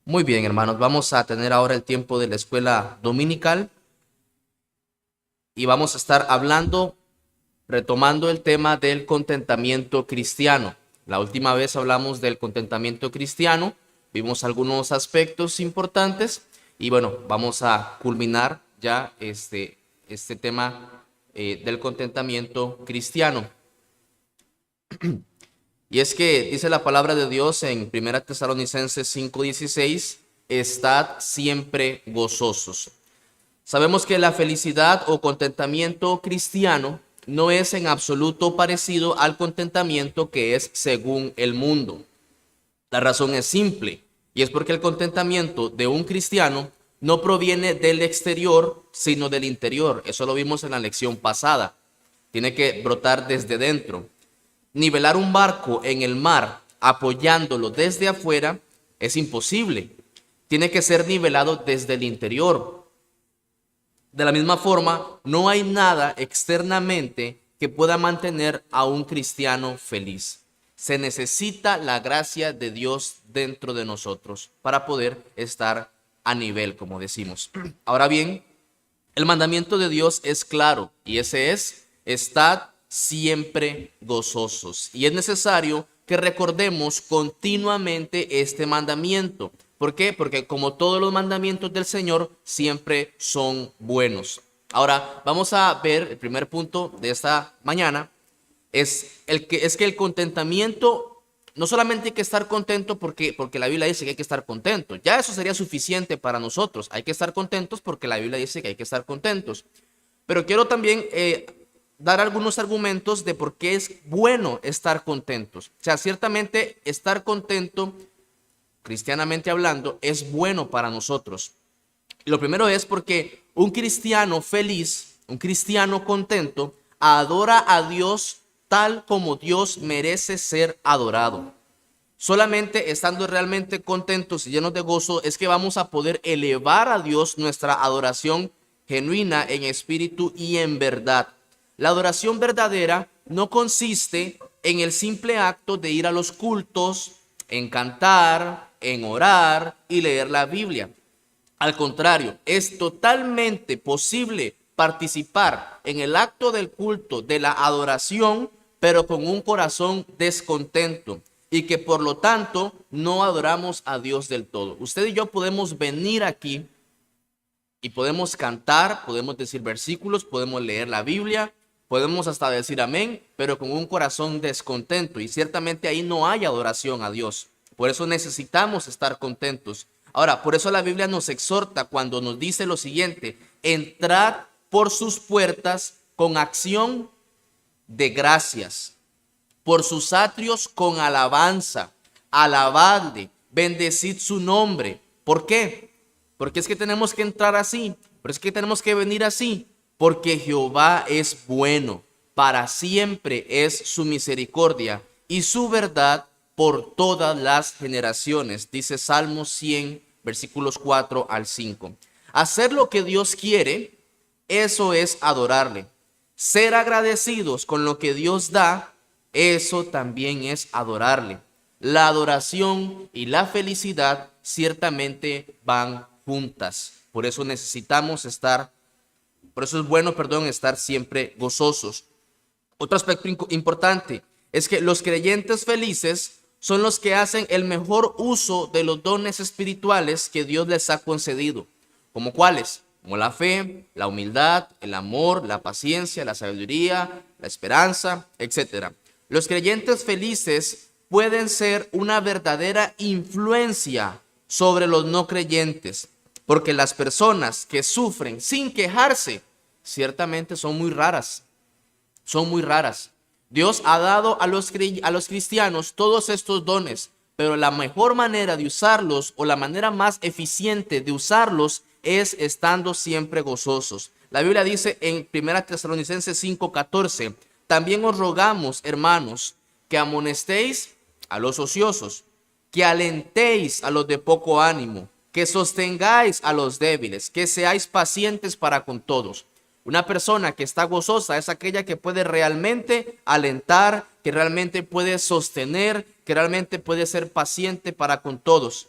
Muy bien, hermanos, vamos a tener ahora el tiempo de la escuela dominical y vamos a estar hablando, retomando el tema del contentamiento cristiano. La última vez hablamos del contentamiento cristiano, vimos algunos aspectos importantes y bueno, vamos a culminar ya este tema del contentamiento cristiano. Y es que dice la palabra de Dios en 1 Tesalonicenses 5:16, estad siempre gozosos. Sabemos que la felicidad o contentamiento cristiano no es en absoluto parecido al contentamiento que es según el mundo. La razón es simple, y es porque el contentamiento de un cristiano no proviene del exterior, sino del interior. Eso lo vimos en la lección pasada. Tiene que brotar desde dentro. Nivelar un barco en el mar apoyándolo desde afuera es imposible. Tiene que ser nivelado desde el interior. De la misma forma, no hay nada externamente que pueda mantener a un cristiano feliz. Se necesita la gracia de Dios dentro de nosotros para poder estar a nivel, como decimos. Ahora bien, el mandamiento de Dios es claro y ese es: estad siempre gozosos. Y es necesario que recordemos continuamente este mandamiento. ¿Por qué? Porque como todos los mandamientos del Señor siempre son buenos. Ahora vamos a ver el primer punto de esta mañana. Es que el contentamiento, no solamente hay que estar contento porque la Biblia dice que hay que estar contento. Ya eso sería suficiente para nosotros. Hay que estar contentos porque la Biblia dice que hay que estar contentos. Pero quiero también dar algunos argumentos de por qué es bueno estar contentos. O sea, ciertamente estar contento, cristianamente hablando, es bueno para nosotros. Y lo primero es porque un cristiano feliz, un cristiano contento, adora a Dios tal como Dios merece ser adorado. Solamente estando realmente contentos y llenos de gozo es que vamos a poder elevar a Dios nuestra adoración genuina en espíritu y en verdad. La adoración verdadera no consiste en el simple acto de ir a los cultos, en cantar, en orar y leer la Biblia. Al contrario, es totalmente posible participar en el acto del culto, de la adoración, pero con un corazón descontento y que por lo tanto no adoramos a Dios del todo. Usted y yo podemos venir aquí y podemos cantar, podemos decir versículos, podemos leer la Biblia, podemos hasta decir amén, pero con un corazón descontento y ciertamente ahí no hay adoración a Dios. Por eso necesitamos estar contentos. Ahora, por eso la Biblia nos exhorta cuando nos dice lo siguiente: entrad por sus puertas con acción de gracias, por sus atrios con alabanza, alabadle, bendecid su nombre. ¿Por qué? Porque es que tenemos que entrar así, pero es que tenemos que venir así, porque Jehová es bueno, para siempre es su misericordia y su verdad por todas las generaciones, dice Salmo 100, versículos 4 al 5. Hacer lo que Dios quiere, eso es adorarle. Ser agradecidos con lo que Dios da, eso también es adorarle. La adoración y la felicidad ciertamente van juntas. Por eso es bueno, perdón, estar siempre gozosos. Otro aspecto importante es que los creyentes felices son los que hacen el mejor uso de los dones espirituales que Dios les ha concedido. ¿Como cuáles? Como la fe, la humildad, el amor, la paciencia, la sabiduría, la esperanza, etcétera. Los creyentes felices pueden ser una verdadera influencia sobre los no creyentes, porque las personas que sufren sin quejarse ciertamente son muy raras. Son muy raras. Dios ha dado a los cristianos todos estos dones, pero la mejor manera de usarlos o la manera más eficiente de usarlos es estando siempre gozosos. La Biblia dice en 1 Tesalonicenses 5:14, también os rogamos, hermanos, que amonestéis a los ociosos, que alentéis a los de poco ánimo, que sostengáis a los débiles, que seáis pacientes para con todos. Una persona que está gozosa es aquella que puede realmente alentar, que realmente puede sostener, que realmente puede ser paciente para con todos.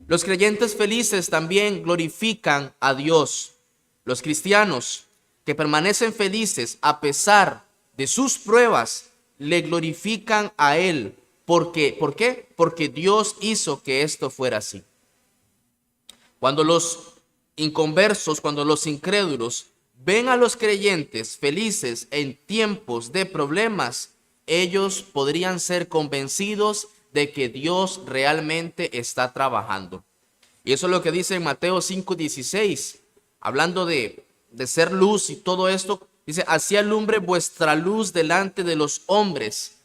Los creyentes felices también glorifican a Dios. Los cristianos que permanecen felices a pesar de sus pruebas, le glorifican a Él. ¿Por qué? Porque Dios hizo que esto fuera así. Cuando los inconversos, cuando los incrédulos ven a los creyentes felices en tiempos de problemas, ellos podrían ser convencidos de que Dios realmente está trabajando. Y eso es lo que dice en Mateo 5:16, hablando de ser luz y todo esto. Dice, así alumbre vuestra luz delante de los hombres.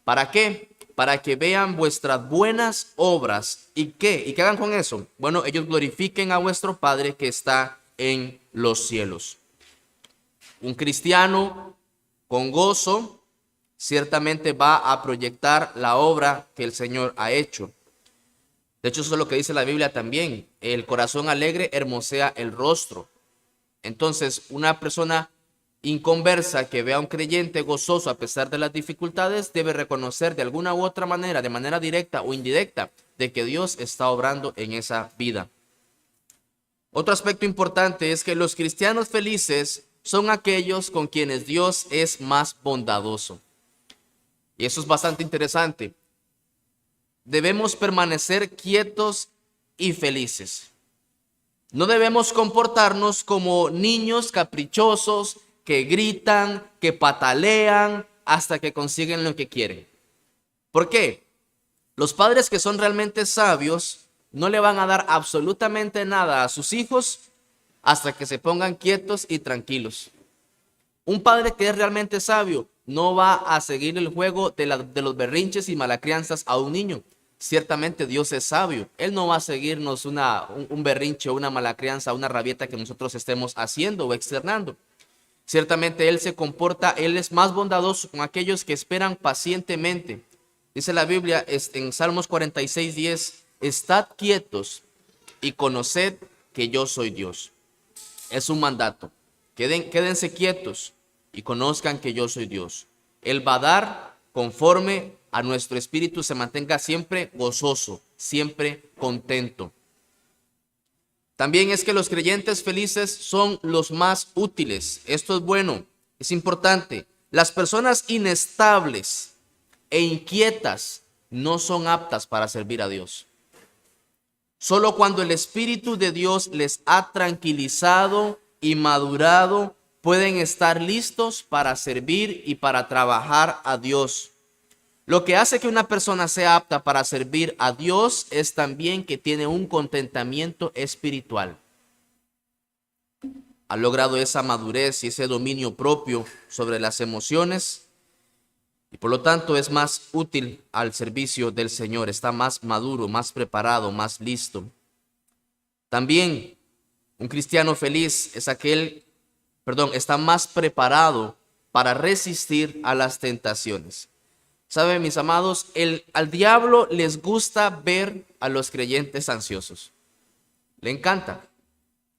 ¿Para qué? Para que vean vuestras buenas obras. ¿Y qué? ¿Y qué hagan con eso? Bueno, ellos glorifiquen a vuestro Padre que está en los cielos. Un cristiano con gozo ciertamente va a proyectar la obra que el Señor ha hecho. De hecho, eso es lo que dice la Biblia también. El corazón alegre hermosea el rostro. Entonces, una persona inconversa que vea a un creyente gozoso a pesar de las dificultades debe reconocer de alguna u otra manera, de manera directa o indirecta, de que Dios está obrando en esa vida. Otro aspecto importante es que los cristianos felices son aquellos con quienes Dios es más bondadoso. Y eso es bastante interesante. Debemos permanecer quietos y felices. No debemos comportarnos como niños caprichosos que gritan, que patalean hasta que consiguen lo que quieren. ¿Por qué? Los padres que son realmente sabios no le van a dar absolutamente nada a sus hijos hasta que se pongan quietos y tranquilos. Un padre que es realmente sabio no va a seguir el juego de los berrinches y malacrianzas a un niño. Ciertamente Dios es sabio. Él no va a seguirnos un berrinche o una malacrianza, una rabieta que nosotros estemos haciendo o externando. Ciertamente Él se comporta, Él es más bondadoso con aquellos que esperan pacientemente. Dice la Biblia en Salmos 46:10, estad quietos y conoced que yo soy Dios. Es un mandato. Quédense quietos y conozcan que yo soy Dios. Él va a dar conforme a nuestro espíritu se mantenga siempre gozoso, siempre contento. También es que los creyentes felices son los más útiles. Esto es bueno, es importante. Las personas inestables e inquietas no son aptas para servir a Dios. Solo cuando el Espíritu de Dios les ha tranquilizado y madurado, pueden estar listos para servir y para trabajar a Dios. Lo que hace que una persona sea apta para servir a Dios es también que tiene un contentamiento espiritual. Ha logrado esa madurez y ese dominio propio sobre las emociones y por lo tanto es más útil al servicio del Señor. Está más maduro, más preparado, más listo. También un cristiano feliz es está más preparado para resistir a las tentaciones. ¿Saben, mis amados? Al diablo les gusta ver a los creyentes ansiosos. Le encanta.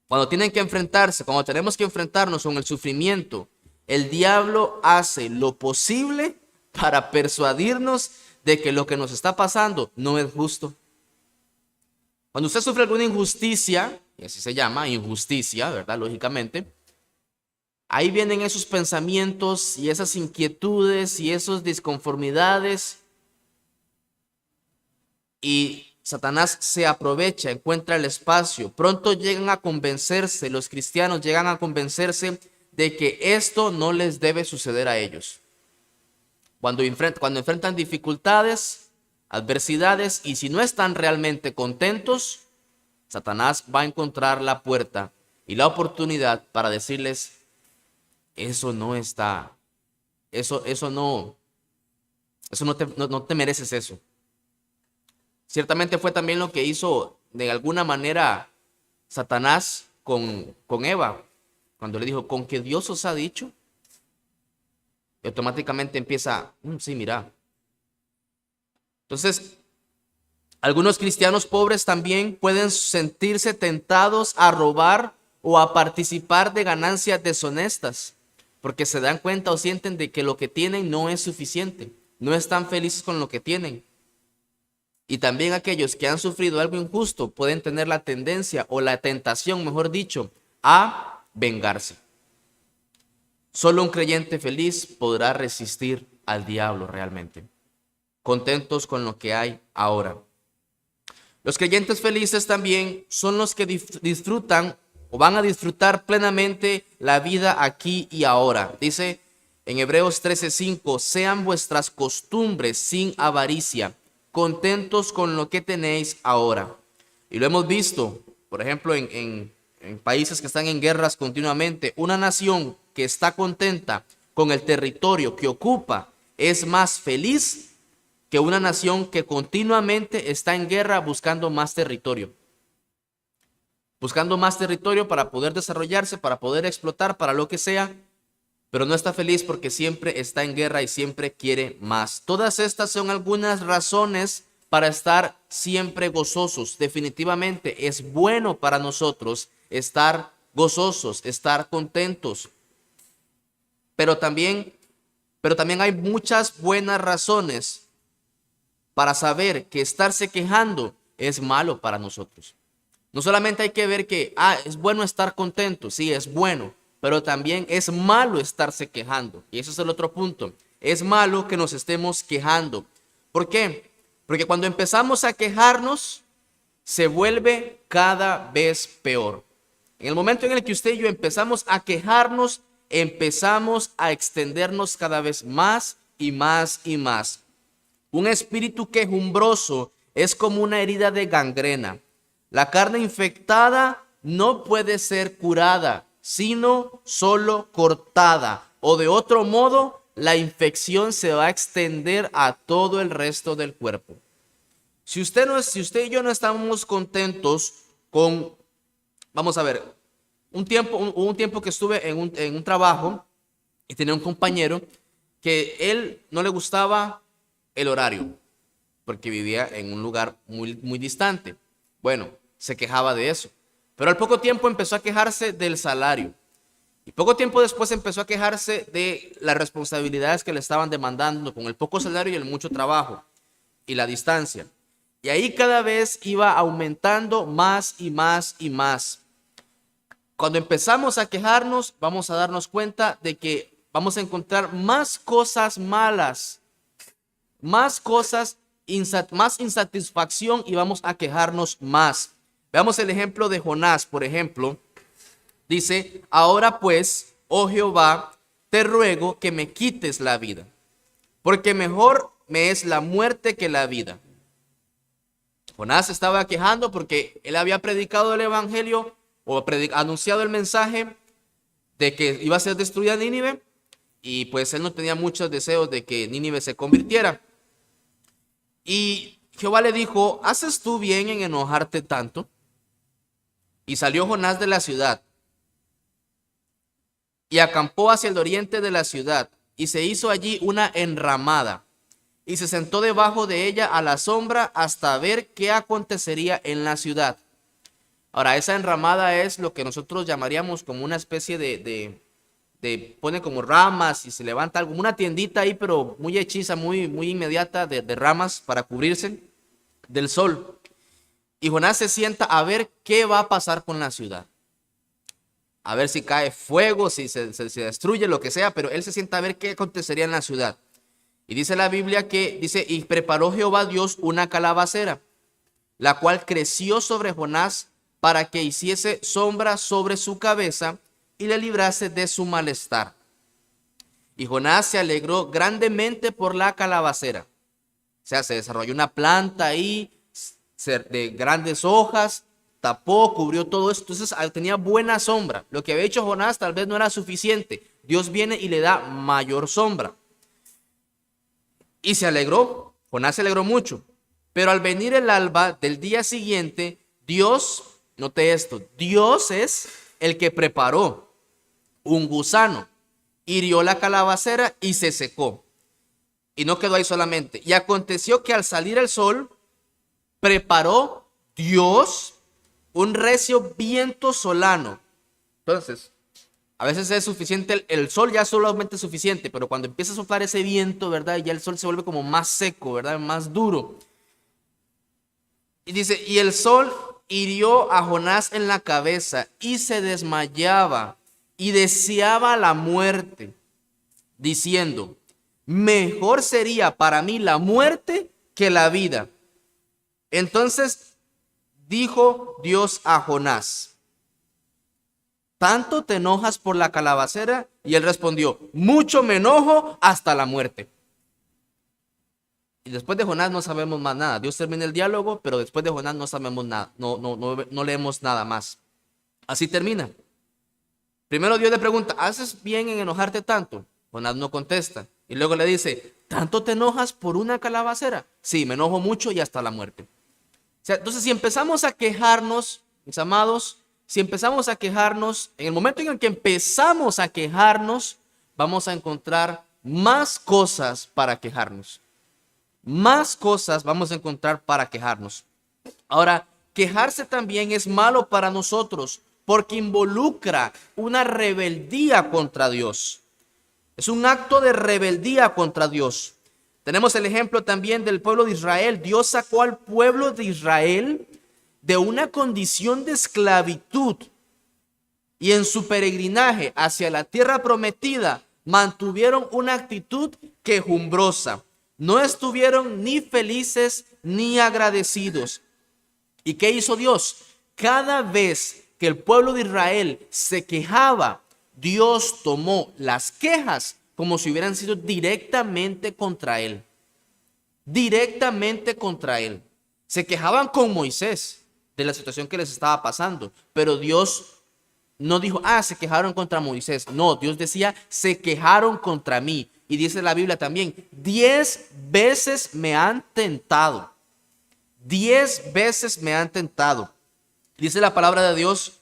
Cuando tienen que enfrentarse, cuando tenemos que enfrentarnos con el sufrimiento, el diablo hace lo posible para persuadirnos de que lo que nos está pasando no es justo. Cuando usted sufre alguna injusticia, y así se llama, injusticia, ¿verdad? Lógicamente, ahí vienen esos pensamientos y esas inquietudes y esas disconformidades y Satanás se aprovecha, encuentra el espacio. Pronto llegan a convencerse, los cristianos llegan a convencerse de que esto no les debe suceder a ellos. Cuando enfrentan dificultades, adversidades y si no están realmente contentos, Satanás va a encontrar la puerta y la oportunidad para decirles: eso no te mereces eso. Ciertamente fue también lo que hizo de alguna manera Satanás con Eva, cuando le dijo: ¿con qué Dios os ha dicho? Y automáticamente empieza: sí, mira. Entonces, algunos cristianos pobres también pueden sentirse tentados a robar o a participar de ganancias deshonestas, porque se dan cuenta o sienten de que lo que tienen no es suficiente, no están felices con lo que tienen. Y también aquellos que han sufrido algo injusto pueden tener la tendencia o la tentación, mejor dicho, a vengarse. Solo un creyente feliz podrá resistir al diablo realmente, contentos con lo que hay ahora. Los creyentes felices también son los que disfrutan o van a disfrutar plenamente la vida aquí y ahora. Dice en Hebreos 13:5, sean vuestras costumbres sin avaricia, contentos con lo que tenéis ahora. Y lo hemos visto, por ejemplo, en países que están en guerras continuamente. Una nación que está contenta con el territorio que ocupa es más feliz que una nación que continuamente está en guerra buscando más territorio. Buscando más territorio para poder desarrollarse, para poder explotar, para lo que sea, pero no está feliz porque siempre está en guerra y siempre quiere más. Todas estas son algunas razones para estar siempre gozosos. Definitivamente es bueno para nosotros estar gozosos, estar contentos. Pero también hay muchas buenas razones para saber que estarse quejando es malo para nosotros. No solamente hay que ver que es bueno estar contento, sí, es bueno, pero también es malo estarse quejando. Y ese es el otro punto. Es malo que nos estemos quejando. ¿Por qué? Porque cuando empezamos a quejarnos, se vuelve cada vez peor. En el momento en el que usted y yo empezamos a quejarnos, empezamos a extendernos cada vez más y más y más. Un espíritu quejumbroso es como una herida de gangrena. La carne infectada no puede ser curada, sino solo cortada. O de otro modo, la infección se va a extender a todo el resto del cuerpo. Si usted y yo no estamos contentos con, vamos a ver, hubo un tiempo que estuve en un trabajo y tenía un compañero que él no le gustaba el horario porque vivía en un lugar muy, muy distante. Bueno, se quejaba de eso, pero al poco tiempo empezó a quejarse del salario y poco tiempo después empezó a quejarse de las responsabilidades que le estaban demandando con el poco salario y el mucho trabajo y la distancia. Y ahí cada vez iba aumentando más y más y más. Cuando empezamos a quejarnos, vamos a darnos cuenta de que vamos a encontrar más cosas malas, más cosas, más insatisfacción y vamos a quejarnos más. Veamos el ejemplo de Jonás, por ejemplo. Dice, ahora pues, oh Jehová, te ruego que me quites la vida, porque mejor me es la muerte que la vida. Jonás estaba quejando porque él había predicado el evangelio o anunciado el mensaje de que iba a ser destruida Nínive y pues él no tenía muchos deseos de que Nínive se convirtiera. Y Jehová le dijo, ¿haces tú bien en enojarte tanto? Y salió Jonás de la ciudad y acampó hacia el oriente de la ciudad y se hizo allí una enramada y se sentó debajo de ella a la sombra hasta ver qué acontecería en la ciudad. Ahora, esa enramada es lo que nosotros llamaríamos como una especie de pone como ramas y se levanta algo, una tiendita ahí, pero muy hechiza, muy inmediata de ramas para cubrirse del sol. Y Jonás se sienta a ver qué va a pasar con la ciudad. A ver si cae fuego, si se destruye, lo que sea, pero él se sienta a ver qué acontecería en la ciudad. Y dice la Biblia que, dice, y preparó Jehová Dios una calabacera, la cual creció sobre Jonás para que hiciese sombra sobre su cabeza y le librase de su malestar. Y Jonás se alegró grandemente por la calabacera. O sea, se desarrolló una planta ahí de grandes hojas, tapó, cubrió todo esto. Entonces tenía buena sombra. Lo que había hecho Jonás tal vez no era suficiente. Dios viene y le da mayor sombra. Y se alegró. Jonás se alegró mucho. Pero al venir el alba del día siguiente, Dios, note esto, Dios es el que preparó un gusano, hirió la calabacera y se secó. Y no quedó ahí solamente. Y aconteció que al salir el sol, preparó Dios un recio viento solano. Entonces, a veces es suficiente, el sol ya solamente es suficiente, pero cuando empieza a soplar ese viento, ¿verdad? Ya el sol se vuelve como más seco, ¿verdad? Más duro. Y dice, y el sol hirió a Jonás en la cabeza y se desmayaba y deseaba la muerte, diciendo, mejor sería para mí la muerte que la vida. Entonces dijo Dios a Jonás, ¿tanto te enojas por la calabacera? Y él respondió, mucho me enojo hasta la muerte. Y después de Jonás no sabemos más nada. Dios termina el diálogo, pero después de Jonás no sabemos nada, no leemos nada más. Así termina. Primero Dios le pregunta, ¿haces bien en enojarte tanto? Jonás no contesta. Y luego le dice, ¿tanto te enojas por una calabacera? Sí, me enojo mucho y hasta la muerte. O sea, entonces, si empezamos a quejarnos, mis amados, si empezamos a quejarnos, en el momento en el que empezamos a quejarnos, vamos a encontrar más cosas para quejarnos. Más cosas vamos a encontrar para quejarnos. Ahora, quejarse también es malo para nosotros porque involucra una rebeldía contra Dios. Es un acto de rebeldía contra Dios. Tenemos el ejemplo también del pueblo de Israel. Dios sacó al pueblo de Israel de una condición de esclavitud y en su peregrinaje hacia la tierra prometida mantuvieron una actitud quejumbrosa. No estuvieron ni felices ni agradecidos. ¿Y qué hizo Dios? Cada vez que el pueblo de Israel se quejaba, Dios tomó las quejas como si hubieran sido directamente contra él. Directamente contra él. Se quejaban con Moisés de la situación que les estaba pasando, pero Dios no dijo, se quejaron contra Moisés. No, Dios decía, se quejaron contra mí. Y dice la Biblia también, 10 veces me han tentado. 10 veces me han tentado. Dice la palabra de Dios,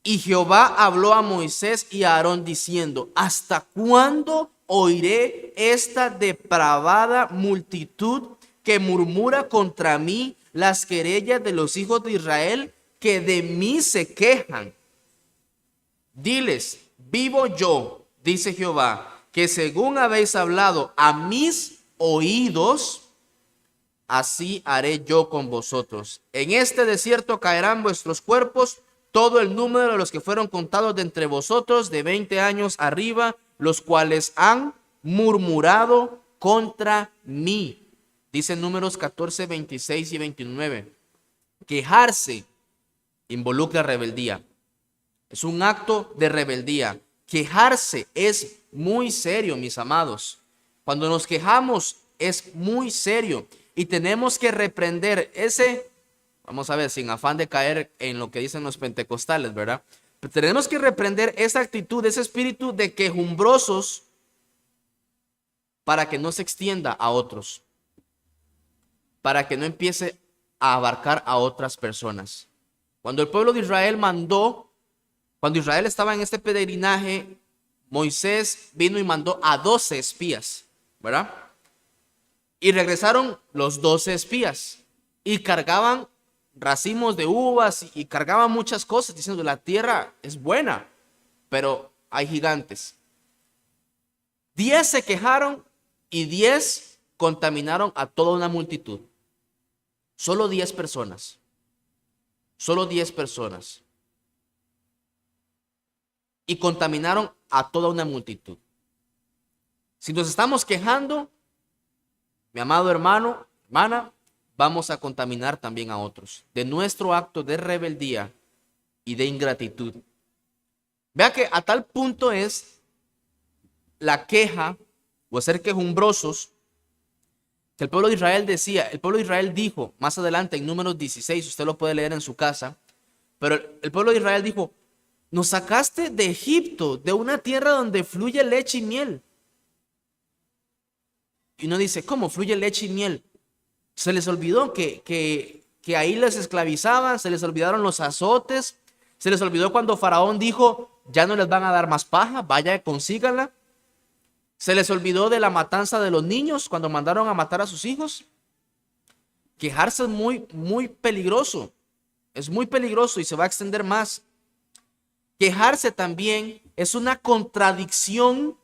y Jehová habló a Moisés y a Aarón diciendo, ¿hasta cuándo oiré esta depravada multitud que murmura contra mí las querellas de los hijos de Israel que de mí se quejan? Diles, vivo yo, dice Jehová, que según habéis hablado a mis oídos, así haré yo con vosotros. En este desierto caerán vuestros cuerpos, todo el número de los que fueron contados de entre vosotros de 20 años arriba, los cuales han murmurado contra mí. Dice Números 14, 26 y 29. Quejarse involucra rebeldía. Es un acto de rebeldía. Quejarse es muy serio, mis amados. Cuando nos quejamos es muy serio y tenemos que reprender ese, vamos a ver, sin afán de caer en lo que dicen los pentecostales, ¿verdad? Pero tenemos que reprender esa actitud, ese espíritu de quejumbrosos para que no se extienda a otros, para que no empiece a abarcar a otras personas. Cuando el pueblo de Israel cuando Israel estaba en este peregrinaje, Moisés vino y mandó a 12 espías, ¿verdad? Y regresaron los 12 espías y cargaban racimos de uvas y cargaban muchas cosas diciendo la tierra es buena, pero hay gigantes. 10 se quejaron y 10 contaminaron a toda una multitud. Solo 10 personas. Solo 10 personas. Y contaminaron a toda una multitud. Si nos estamos quejando, mi amado hermano, hermana, vamos a contaminar también a otros de nuestro acto de rebeldía y de ingratitud. Vea que a tal punto es la queja o ser quejumbrosos que el pueblo de Israel el pueblo de Israel dijo más adelante en Números 16, usted lo puede leer en su casa, pero el pueblo de Israel dijo, nos sacaste de Egipto, de una tierra donde fluye leche y miel. Y uno dice, ¿cómo fluye leche y miel? Se les olvidó que ahí les esclavizaban, se les olvidaron los azotes, se les olvidó cuando Faraón dijo, ya no les van a dar más paja, vaya, consíganla. Se les olvidó de la matanza de los niños cuando mandaron a matar a sus hijos. Quejarse es muy peligroso, es muy peligroso y se va a extender más. Quejarse también es una contradicción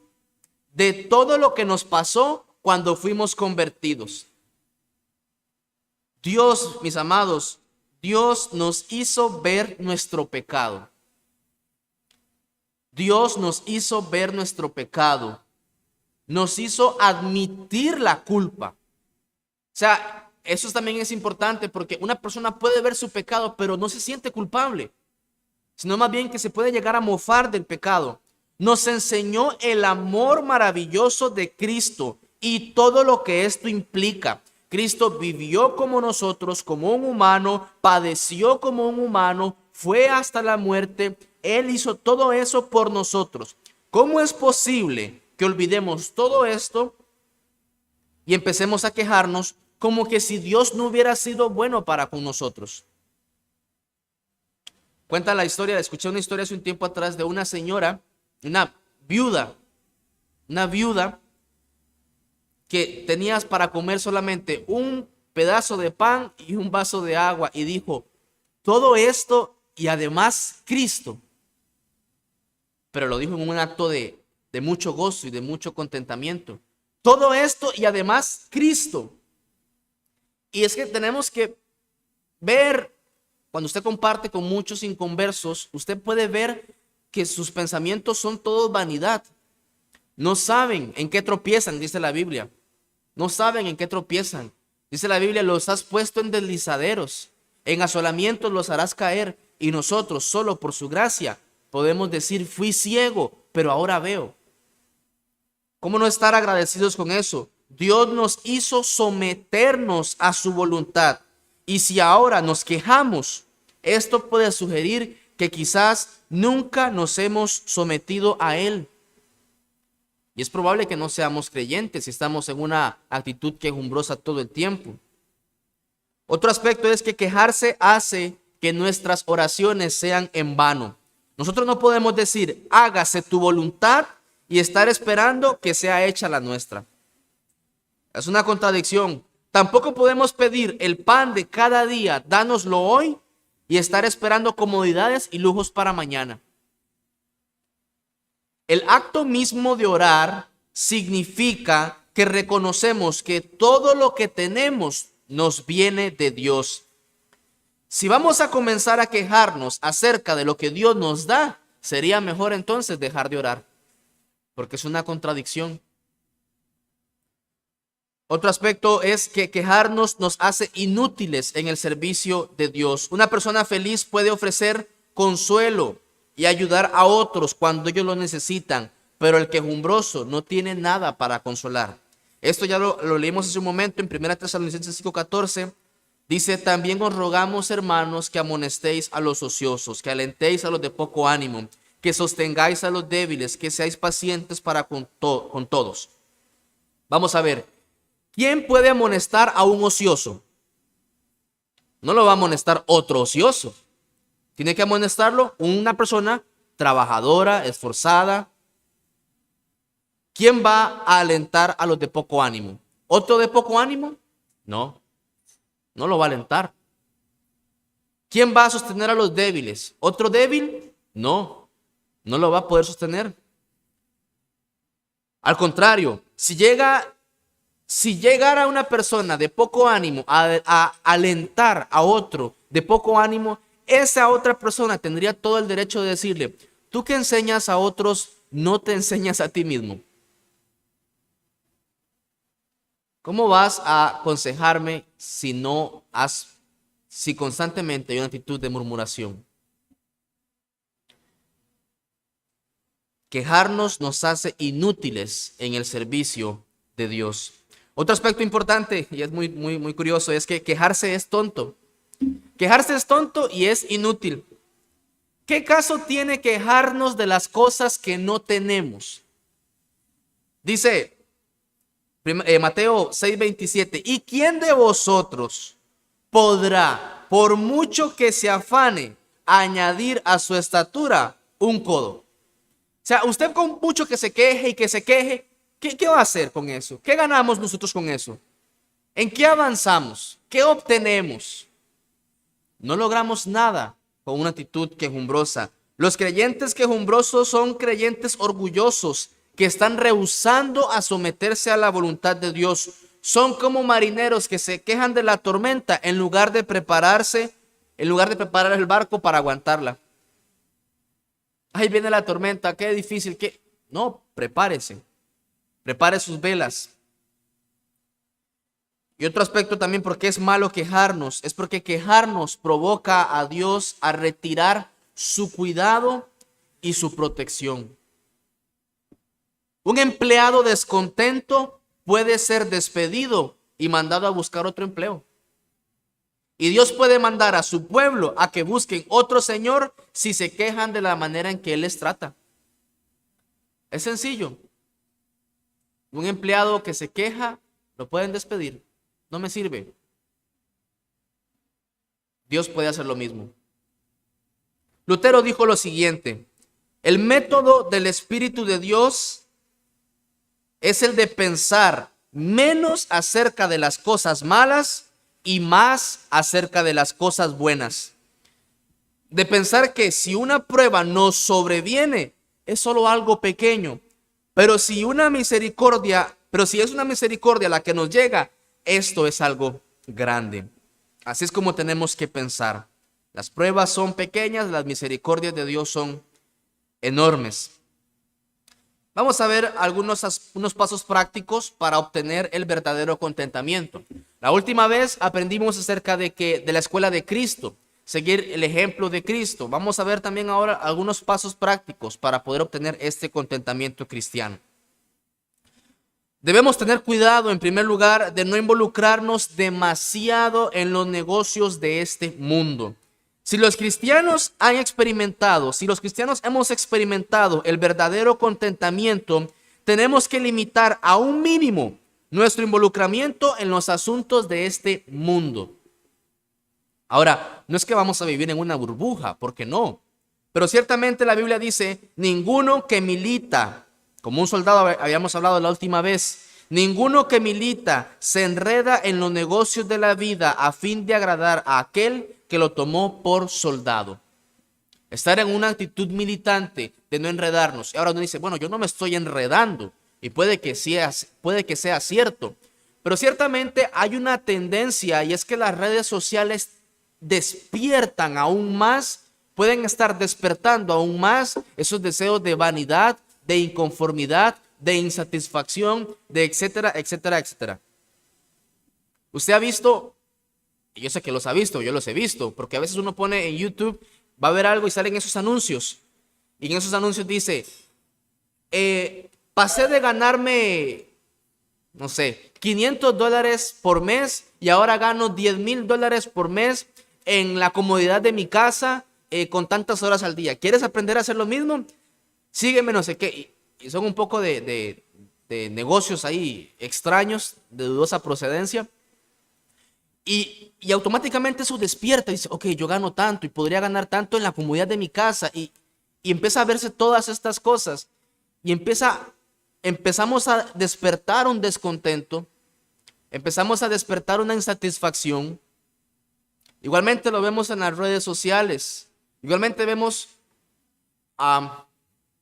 de todo lo que nos pasó cuando fuimos convertidos. Dios, mis amados, Dios nos hizo ver nuestro pecado. Dios nos hizo ver nuestro pecado. Nos hizo admitir la culpa. O sea, eso también es importante porque una persona puede ver su pecado, pero no se siente culpable, sino más bien que se puede llegar a mofar del pecado. Nos enseñó el amor maravilloso de Cristo y todo lo que esto implica. Cristo vivió como nosotros, como un humano, padeció como un humano, fue hasta la muerte. Él hizo todo eso por nosotros. ¿Cómo es posible que olvidemos todo esto y empecemos a quejarnos como que si Dios no hubiera sido bueno para con nosotros? Cuenta la historia, escuché una historia hace un tiempo atrás de una señora, una viuda que tenías para comer solamente un pedazo de pan y un vaso de agua, y dijo, todo esto y además Cristo. Pero lo dijo en un acto de mucho gozo y de mucho contentamiento. Todo esto y además Cristo. Y es que tenemos que ver, cuando usted comparte con muchos inconversos, usted puede ver que sus pensamientos son todos vanidad. No saben en qué tropiezan, dice la Biblia. No saben en qué tropiezan. Dice la Biblia, los has puesto en deslizaderos, en asolamientos los harás caer. Y nosotros, solo por su gracia, podemos decir, fui ciego, pero ahora veo. ¿Cómo no estar agradecidos con eso? Dios nos hizo someternos a su voluntad. Y si ahora nos quejamos, esto puede sugerir que quizás nunca nos hemos sometido a Él. Y es probable que no seamos creyentes si estamos en una actitud quejumbrosa todo el tiempo. Otro aspecto es que quejarse hace que nuestras oraciones sean en vano. Nosotros no podemos decir, hágase tu voluntad y estar esperando que sea hecha la nuestra. Es una contradicción. Tampoco podemos pedir el pan de cada día, dánoslo hoy, y estar esperando comodidades y lujos para mañana. El acto mismo de orar significa que reconocemos que todo lo que tenemos nos viene de Dios. Si vamos a comenzar a quejarnos acerca de lo que Dios nos da, sería mejor entonces dejar de orar, porque es una contradicción. Otro aspecto es que quejarnos nos hace inútiles en el servicio de Dios. Una persona feliz puede ofrecer consuelo y ayudar a otros cuando ellos lo necesitan, pero el quejumbroso no tiene nada para consolar. Esto ya lo leímos hace un momento en 1 Tesalonicenses 5:14. Dice, también os rogamos, hermanos, que amonestéis a los ociosos, que alentéis a los de poco ánimo, que sostengáis a los débiles, que seáis pacientes para con todos. Vamos a ver, ¿quién puede amonestar a un ocioso? No lo va a amonestar otro ocioso. Tiene que amonestarlo una persona trabajadora, esforzada. ¿Quién va a alentar a los de poco ánimo? ¿Otro de poco ánimo? No lo va a alentar. ¿Quién va a sostener a los débiles? ¿Otro débil? No lo va a poder sostener. Al contrario, si llegara una persona de poco ánimo a alentar a otro de poco ánimo, esa otra persona tendría todo el derecho de decirle, tú que enseñas a otros, no te enseñas a ti mismo. ¿Cómo vas a aconsejarme si constantemente hay una actitud de murmuración? Quejarnos nos hace inútiles en el servicio de Dios. Otro aspecto importante, y es muy curioso, es que quejarse es tonto. Quejarse es tonto y es inútil. ¿Qué caso tiene quejarnos de las cosas que no tenemos? Dice Mateo 6:27, ¿y quién de vosotros podrá, por mucho que se afane, añadir a su estatura un codo? O sea, usted con mucho que se queje y que se queje, ¿qué va a hacer con eso? ¿Qué ganamos nosotros con eso? ¿En qué avanzamos? ¿Qué obtenemos? No logramos nada con una actitud quejumbrosa. Los creyentes quejumbrosos son creyentes orgullosos que están rehusando a someterse a la voluntad de Dios. Son como marineros que se quejan de la tormenta en lugar de preparar el barco para aguantarla. Ahí viene la tormenta, qué difícil, qué... No, prepárese. Prepare sus velas. Y otro aspecto también porque es malo quejarnos, es porque quejarnos provoca a Dios a retirar su cuidado y su protección. Un empleado descontento puede ser despedido y mandado a buscar otro empleo. Y Dios puede mandar a su pueblo a que busquen otro señor si se quejan de la manera en que Él les trata. Es sencillo. Un empleado que se queja, lo pueden despedir. No me sirve. Dios puede hacer lo mismo. Lutero dijo lo siguiente: el método del Espíritu de Dios es el de pensar menos acerca de las cosas malas y más acerca de las cosas buenas. De pensar que si una prueba nos sobreviene, es solo algo pequeño. Pero si es una misericordia la que nos llega, esto es algo grande. Así es como tenemos que pensar. Las pruebas son pequeñas, las misericordias de Dios son enormes. Vamos a ver unos pasos prácticos para obtener el verdadero contentamiento. La última vez aprendimos acerca de la escuela de Cristo, seguir el ejemplo de Cristo. Vamos a ver también ahora algunos pasos prácticos para poder obtener este contentamiento cristiano. Debemos tener cuidado, en primer lugar, de no involucrarnos demasiado en los negocios de este mundo. Si los cristianos hemos experimentado el verdadero contentamiento, tenemos que limitar a un mínimo nuestro involucramiento en los asuntos de este mundo. Ahora, no es que vamos a vivir en una burbuja, porque no. Pero ciertamente la Biblia dice, ninguno que milita, como un soldado habíamos hablado la última vez, ninguno que milita se enreda en los negocios de la vida a fin de agradar a aquel que lo tomó por soldado. Estar en una actitud militante de no enredarnos. Y ahora uno dice, bueno, yo no me estoy enredando. Y puede que sea cierto. Pero ciertamente hay una tendencia, y es que las redes sociales despiertan aún más, pueden estar despertando aún más esos deseos de vanidad, de inconformidad, de insatisfacción, de etcétera, etcétera, etcétera. Usted ha visto, y yo sé que los ha visto, yo los he visto, porque a veces uno pone en YouTube, va a ver algo y salen esos anuncios. Y en esos anuncios dice, pasé de ganarme, no sé, $500 por mes y ahora gano $10,000 por mes en la comodidad de mi casa con tantas horas al día. ¿Quieres aprender a hacer lo mismo? Sígueme, no sé qué. Y son un poco de negocios ahí extraños, de dudosa procedencia. Y automáticamente eso despierta y dice, ok, yo gano tanto y podría ganar tanto en la comodidad de mi casa. Y empieza a verse todas estas cosas. Y empezamos a despertar un descontento. Empezamos a despertar una insatisfacción. Igualmente lo vemos en las redes sociales. Igualmente vemos,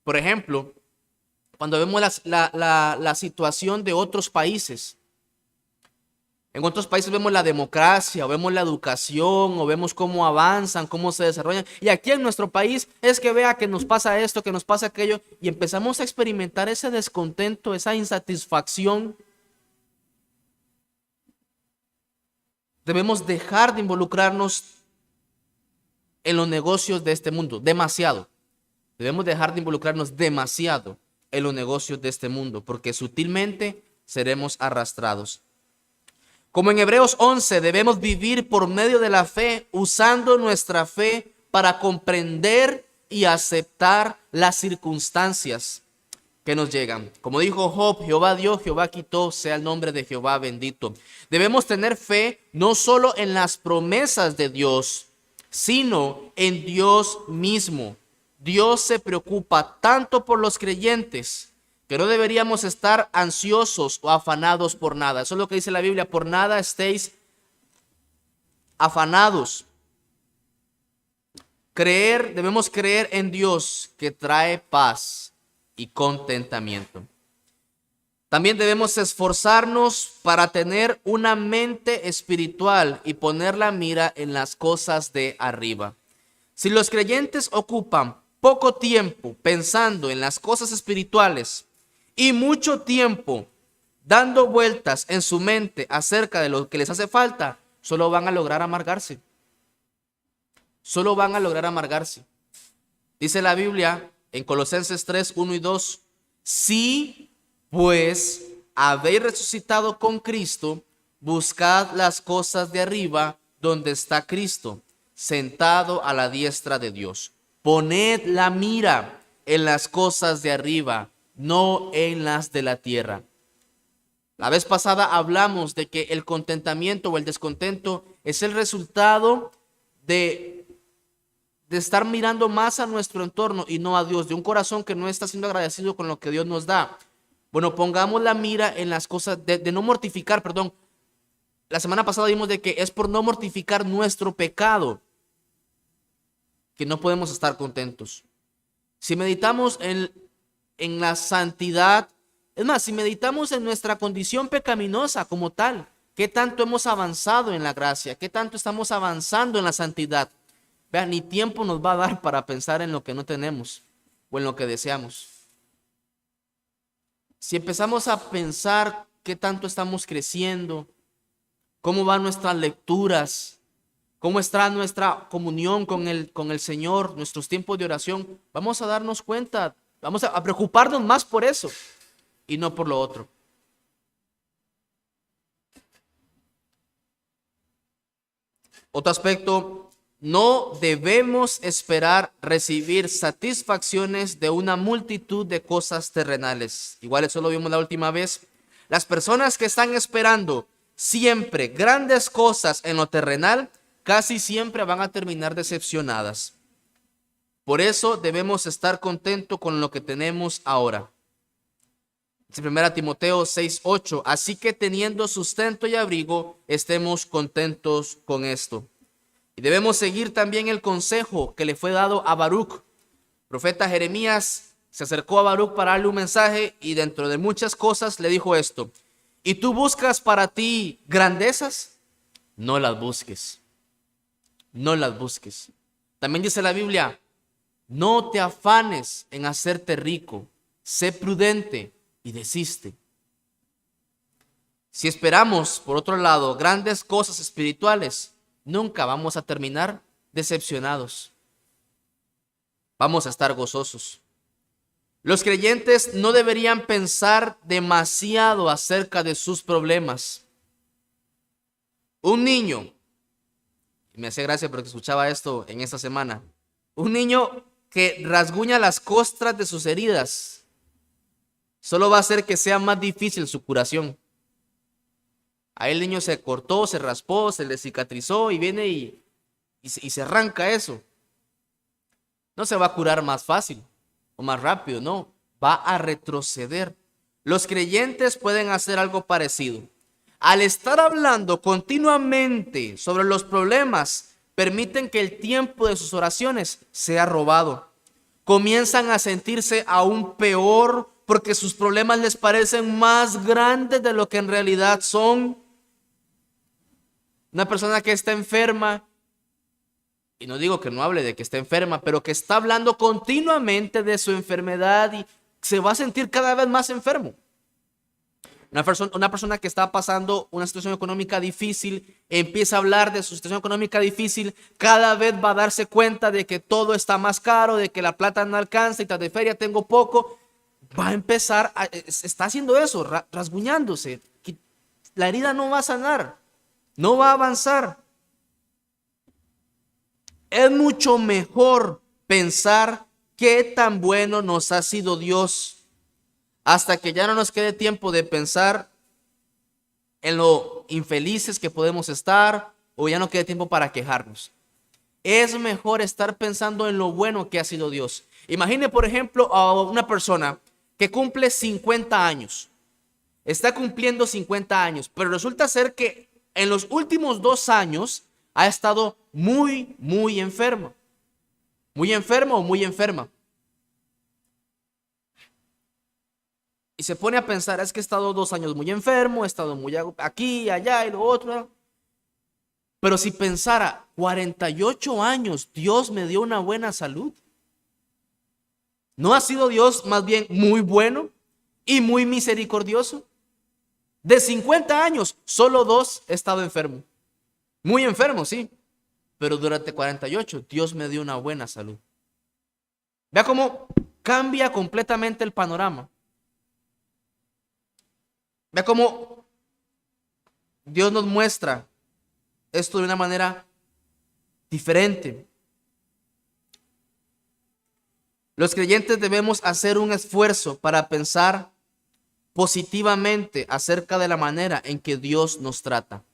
por ejemplo, cuando vemos la situación de otros países. En otros países vemos la democracia, o vemos la educación, o vemos cómo avanzan, cómo se desarrollan. Y aquí en nuestro país es que vea que nos pasa esto, que nos pasa aquello. Y empezamos a experimentar ese descontento, esa insatisfacción. Debemos dejar de involucrarnos en los negocios de este mundo, demasiado. Debemos dejar de involucrarnos demasiado en los negocios de este mundo, porque sutilmente seremos arrastrados. Como en Hebreos 11, debemos vivir por medio de la fe, usando nuestra fe para comprender y aceptar las circunstancias que nos llegan. Como dijo Job, Jehová dio, Jehová quitó, sea el nombre de Jehová bendito. Debemos tener fe no solo en las promesas de Dios, sino en Dios mismo. Dios se preocupa tanto por los creyentes que no deberíamos estar ansiosos o afanados por nada. Eso es lo que dice la Biblia, por nada estéis afanados. Debemos creer en Dios que trae paz y contentamiento. También debemos esforzarnos para tener una mente espiritual y poner la mira en las cosas de arriba. Si los creyentes ocupan poco tiempo pensando en las cosas espirituales y mucho tiempo dando vueltas en su mente acerca de lo que les hace falta, solo van a lograr amargarse. Solo van a lograr amargarse. Dice la Biblia en Colosenses 3, 1 y 2, si pues habéis resucitado con Cristo, buscad las cosas de arriba donde está Cristo, sentado a la diestra de Dios. Poned la mira en las cosas de arriba, no en las de la tierra. La vez pasada hablamos de que el contentamiento o el descontento es el resultado de estar mirando más a nuestro entorno y no a Dios, de un corazón que no está siendo agradecido con lo que Dios nos da. Bueno, pongamos la mira en las cosas, de no mortificar, perdón. La semana pasada vimos de que es por no mortificar nuestro pecado que no podemos estar contentos. Si meditamos en la santidad, es más, si meditamos en nuestra condición pecaminosa como tal, ¿qué tanto hemos avanzado en la gracia? ¿Qué tanto estamos avanzando en la santidad? Vean, ni tiempo nos va a dar para pensar en lo que no tenemos o en lo que deseamos. Si empezamos a pensar qué tanto estamos creciendo, cómo van nuestras lecturas, cómo está nuestra comunión con el Señor, nuestros tiempos de oración, vamos a darnos cuenta, vamos a preocuparnos más por eso y no por lo otro. Otro aspecto, no debemos esperar recibir satisfacciones de una multitud de cosas terrenales. Igual eso lo vimos la última vez. Las personas que están esperando siempre grandes cosas en lo terrenal, casi siempre van a terminar decepcionadas. Por eso debemos estar contentos con lo que tenemos ahora. Dice 1 Timoteo 6:8, así que teniendo sustento y abrigo, estemos contentos con esto. Y debemos seguir también el consejo que le fue dado a Baruch. El profeta Jeremías se acercó a Baruch para darle un mensaje y dentro de muchas cosas le dijo esto: ¿y tú buscas para ti grandezas? No las busques. No las busques. También dice la Biblia, no te afanes en hacerte rico, sé prudente y desiste. Si esperamos, por otro lado, grandes cosas espirituales, nunca vamos a terminar decepcionados. Vamos a estar gozosos. Los creyentes no deberían pensar demasiado acerca de sus problemas. Un niño, me hace gracia porque escuchaba esto en esta semana, un niño que rasguña las costras de sus heridas, solo va a hacer que sea más difícil su curación. Ahí el niño se cortó, se raspó, se le cicatrizó y viene y se arranca eso. No se va a curar más fácil o más rápido, no, va a retroceder. Los creyentes pueden hacer algo parecido. Al estar hablando continuamente sobre los problemas, permiten que el tiempo de sus oraciones sea robado. Comienzan a sentirse aún peor porque sus problemas les parecen más grandes de lo que en realidad son. Una persona que está enferma, y no digo que no hable de que está enferma, pero que está hablando continuamente de su enfermedad y se va a sentir cada vez más enfermo. Una persona que está pasando una situación económica difícil, empieza a hablar de su situación económica difícil, cada vez va a darse cuenta de que todo está más caro, de que la plata no alcanza y tras de feria tengo poco. Va a empezar, está haciendo eso, rasguñándose. La herida no va a sanar, no va a avanzar. Es mucho mejor pensar qué tan bueno nos ha sido Dios hasta que ya no nos quede tiempo de pensar en lo infelices que podemos estar o ya no quede tiempo para quejarnos. Es mejor estar pensando en lo bueno que ha sido Dios. Imagine, por ejemplo, a una persona que cumple 50 años. Está cumpliendo 50 años, pero resulta ser que en los últimos 2 años ha estado muy enfermo. Muy enfermo o muy enferma. y se pone a pensar, es que he estado 2 años muy enfermo, he estado muy aquí, allá y lo otro. Pero si pensara, 48 años, Dios me dio una buena salud. ¿No ha sido Dios más bien muy bueno y muy misericordioso? De 50 años, solo 2 he estado enfermo. Muy enfermo, sí. Pero durante 48, Dios me dio una buena salud. Vea cómo cambia completamente el panorama. Vea cómo Dios nos muestra esto de una manera diferente. Los creyentes debemos hacer un esfuerzo para pensar positivamente acerca de la manera en que Dios nos trata.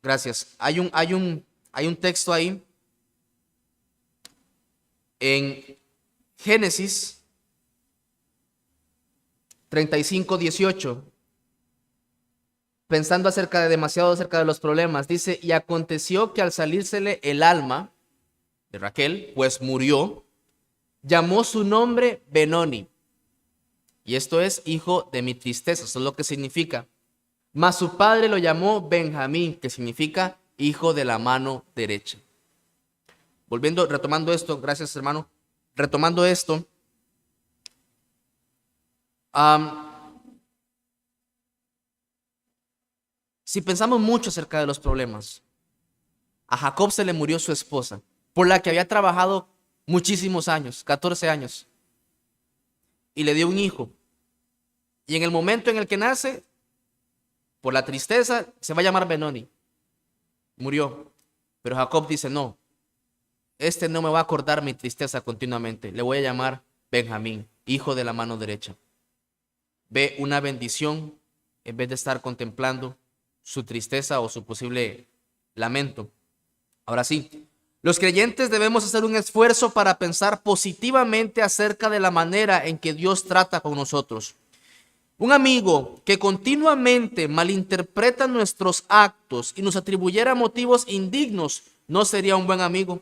Gracias. Hay un texto ahí en Génesis 35:18, pensando demasiado acerca de los problemas. Dice, y aconteció que al salírsele el alma de Raquel, pues murió, llamó su nombre Benoni. Y esto es hijo de mi tristeza, eso es lo que significa. Mas su padre lo llamó Benjamín, que significa hijo de la mano derecha. Retomando esto, gracias hermano. Retomando esto, si pensamos mucho acerca de los problemas, a Jacob se le murió su esposa, por la que había trabajado muchísimos años, 14 años, y le dio un hijo. Y en el momento en el que nace, por la tristeza, se va a llamar Benoni. Murió. Pero Jacob dice, no, este no me va a acordar mi tristeza continuamente. Le voy a llamar Benjamín, hijo de la mano derecha. Ve una bendición en vez de estar contemplando su tristeza o su posible lamento. Ahora sí, los creyentes debemos hacer un esfuerzo para pensar positivamente acerca de la manera en que Dios trata con nosotros. Un amigo que continuamente malinterpreta nuestros actos y nos atribuyera motivos indignos no sería un buen amigo.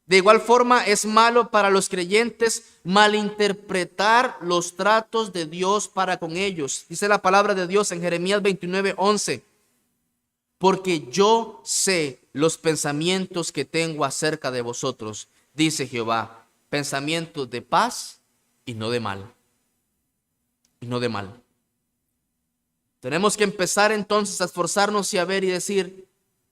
De igual forma, es malo para los creyentes malinterpretar los tratos de Dios para con ellos. Dice la palabra de Dios en Jeremías 29:11. Porque yo sé los pensamientos que tengo acerca de vosotros, dice Jehová, pensamientos de paz y no de mal. Y no de mal. Tenemos que empezar entonces a esforzarnos y a ver y decir,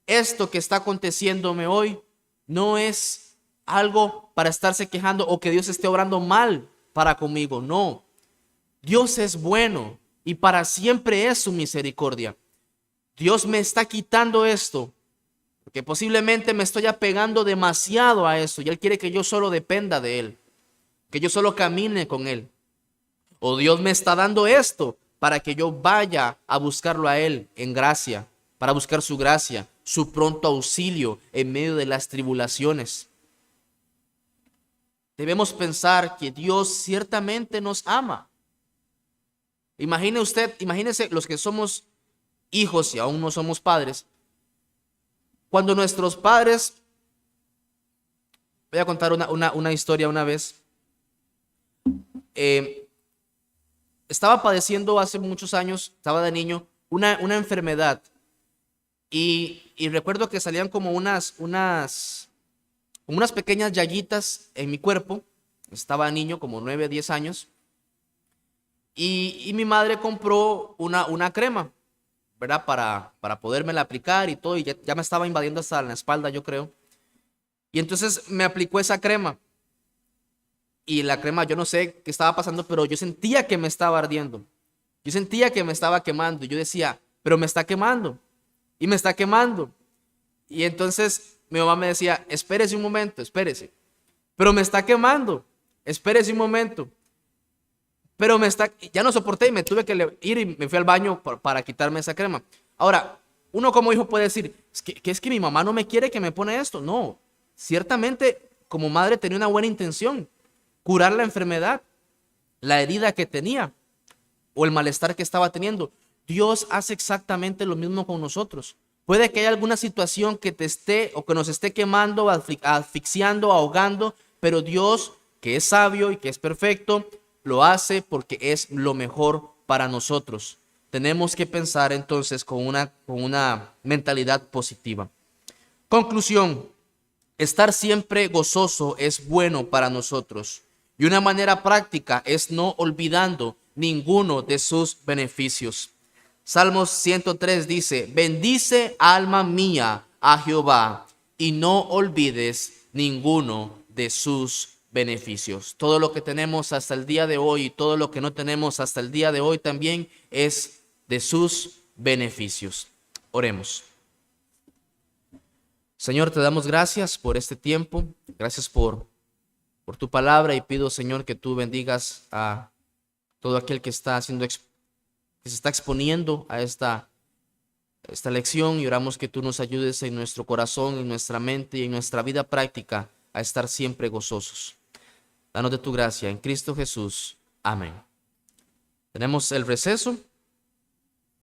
esto que está aconteciéndome hoy no es algo para estarse quejando o que Dios esté obrando mal para conmigo. No, Dios es bueno y para siempre es su misericordia. Dios me está quitando esto porque posiblemente me estoy apegando demasiado a eso y Él quiere que yo solo dependa de Él, que yo solo camine con Él. O Dios me está dando esto para que yo vaya a buscarlo a Él en gracia, para buscar su gracia, su pronto auxilio en medio de las tribulaciones. Debemos pensar que Dios ciertamente nos ama. Imagínese los que somos hijos y aún no somos padres. Cuando nuestros padres, voy a contar una historia una vez. Estaba padeciendo hace muchos años, estaba de niño, una enfermedad. Y recuerdo que salían como unas pequeñas llaguitas en mi cuerpo. Estaba niño, como 9, 10 años. Y mi madre compró una crema, ¿verdad? Para podérmela aplicar y todo. Y ya me estaba invadiendo hasta la espalda, yo creo. Y entonces me aplicó esa crema. Y la crema, yo no sé qué estaba pasando, pero yo sentía que me estaba ardiendo. Yo sentía que me estaba quemando. Yo decía, pero me está quemando. Y me está quemando. Y entonces mi mamá me decía, espérese un momento, espérese. Pero me está quemando. Espérese un momento. Pero ya no soporté y me tuve que ir y me fui al baño para quitarme esa crema. Ahora, uno como hijo puede decir, es que mi mamá no me quiere que me pone esto. No, ciertamente como madre tenía una buena intención. Curar la enfermedad, la herida que tenía o el malestar que estaba teniendo. Dios hace exactamente lo mismo con nosotros. Puede que haya alguna situación que te esté o que nos esté quemando, asfixiando, ahogando, pero Dios, que es sabio y que es perfecto, lo hace porque es lo mejor para nosotros. Tenemos que pensar entonces con una mentalidad positiva. Conclusión: estar siempre gozoso es bueno para nosotros. Y una manera práctica es no olvidando ninguno de sus beneficios. Salmos 103 dice: bendice alma mía a Jehová y no olvides ninguno de sus beneficios. Todo lo que tenemos hasta el día de hoy y todo lo que no tenemos hasta el día de hoy también es de sus beneficios. Oremos. Señor, te damos gracias por este tiempo, gracias por tu palabra, y pido, Señor, que tú bendigas a todo aquel que está que se está exponiendo a esta lección, y oramos que tú nos ayudes en nuestro corazón, en nuestra mente y en nuestra vida práctica a estar siempre gozosos. Danos de tu gracia en Cristo Jesús. Amén. Tenemos el receso.